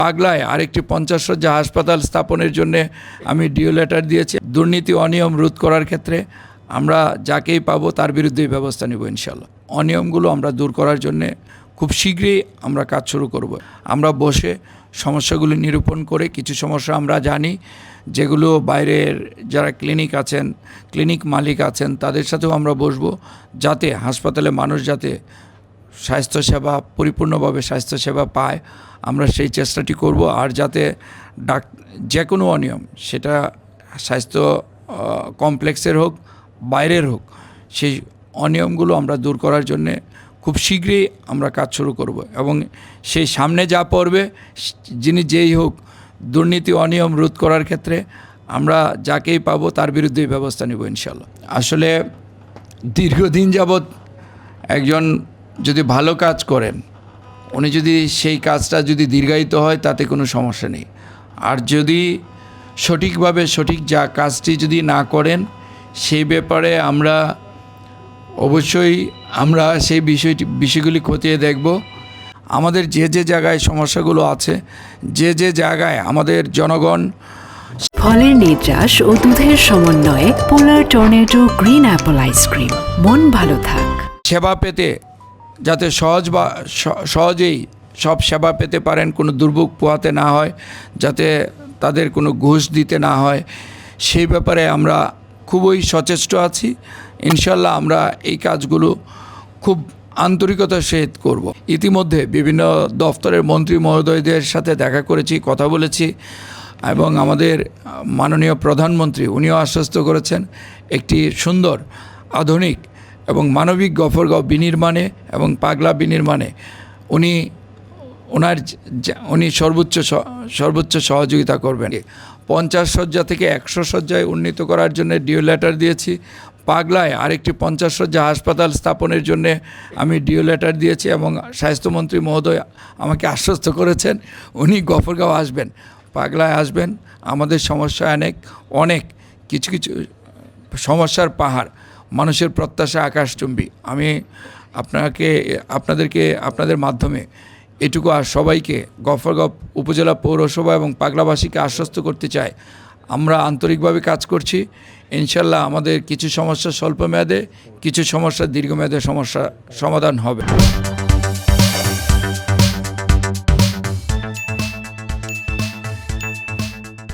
পাগলায় আরেকটি 50 শয্যা হাসপাতাল স্থাপনের জন্য আমি ডিও লেটার দিয়েছি। দুর্নীতি অনিয়ম রোধ করার ক্ষেত্রে আমরা যাকেই পাবো তার বিরুদ্ধেই ব্যবস্থা নেব ইনশাল্লাহ। অনিয়মগুলো আমরা দূর করার জন্য খুব শীঘ্রই আমরা কাজ শুরু করব। আমরা বসে সমস্যাগুলি নিরূপণ করে কিছু সমস্যা আমরা জানি যেগুলো বাইরের যারা ক্লিনিক আছেন, ক্লিনিক মালিক আছেন, তাদের সাথেও আমরা বসবো, যাতে হাসপাতালে মানুষ যাতে স্বাস্থ্যসেবা পরিপূর্ণভাবে স্বাস্থ্যসেবা পায়, আমরা সেই চেষ্টাটি করব। আর যাতে যে কোনো অনিয়ম, সেটা স্বাস্থ্য কমপ্লেক্সের হোক বাইরের হোক, সেই অনিয়মগুলো আমরা দূর করার জন্যে খুব শীঘ্রই আমরা কাজ শুরু করব। এবং সেই সামনে যা পড়বে, যিনি যেই হোক, দুর্নীতি অনিয়ম রোধ করার ক্ষেত্রে আমরা যাকেই পাবো তার বিরুদ্ধেই ব্যবস্থা নেব ইনশাল্লাহ। আসলে দীর্ঘদিন যাবৎ একজন যদি ভালো কাজ করেন, উনি যদি সেই কাজটা যদি দীর্ঘায়িত হয় তাতে কোনো সমস্যা নেই। আর যদি সঠিকভাবে সঠিক যা কাজটি যদি না করেন, সেই ব্যাপারে আমরা অবশ্যই সেই বিষয়গুলি খতিয়ে দেখব। আমাদের যে জায়গায় সমস্যাগুলো আছে, যে জায়গায় আমাদের জনগণ ফলের নির্যাস ও দুধের সমন্বয়ে পোলার টর্নেডো গ্রিন অ্যাপল আইসক্রিম। মন ভালো থাক। সেবা পেতে যাতে সহজেই সব সেবা পেতে পারেন, কোনো দুর্ভোগ পোহাতে না হয়, যাতে তাদের কোনো ঘুষ দিতে না হয়, সেই ব্যাপারে আমরা খুবই সচেষ্ট আছি। ইনশাল্লাহ আমরা এই কাজগুলো খুব আন্তরিকতার সহিত করব। ইতিমধ্যে বিভিন্ন দপ্তরের মন্ত্রী মহোদয়দের সাথে দেখা করেছি, কথা বলেছি, এবং আমাদের মাননীয় প্রধানমন্ত্রী উনিও আশ্বস্ত করেছেন একটি সুন্দর আধুনিক এবং মানবিক গফরগাঁও বিনির্মাণে এবং পাগলা বিনির্মাণে উনি সর্বোচ্চ সহযোগিতা করবেন। 50 শয্যা থেকে 100 শয্যায় উন্নীত করার জন্য ডিও লেটার দিয়েছি। পাগলায় আরেকটি 50 শয্যা হাসপাতাল স্থাপনের জন্য আমি ডিও লেটার দিয়েছি এবং স্বাস্থ্যমন্ত্রী মহোদয় আমাকে আশ্বস্ত করেছেন উনি গফরগাঁও আসবেন, পাগলায় আসবেন। আমাদের সমস্যা অনেক কিছু সমস্যার পাহাড়, মানুষের প্রত্যাশা আকাশচুম্বী। আমি আপনাদের মাধ্যমে এটুকু আর সবাইকে, গফরগাঁও উপজেলা পৌরসভা এবং পাগলাবাসীকে আশ্বস্ত করতে চাই, আমরা আন্তরিকভাবে কাজ করছি। ইনশাল্লাহ আমাদের কিছু সমস্যা স্বল্প মেয়াদে, কিছু সমস্যা দীর্ঘমেয়াদে সমাধান হবে।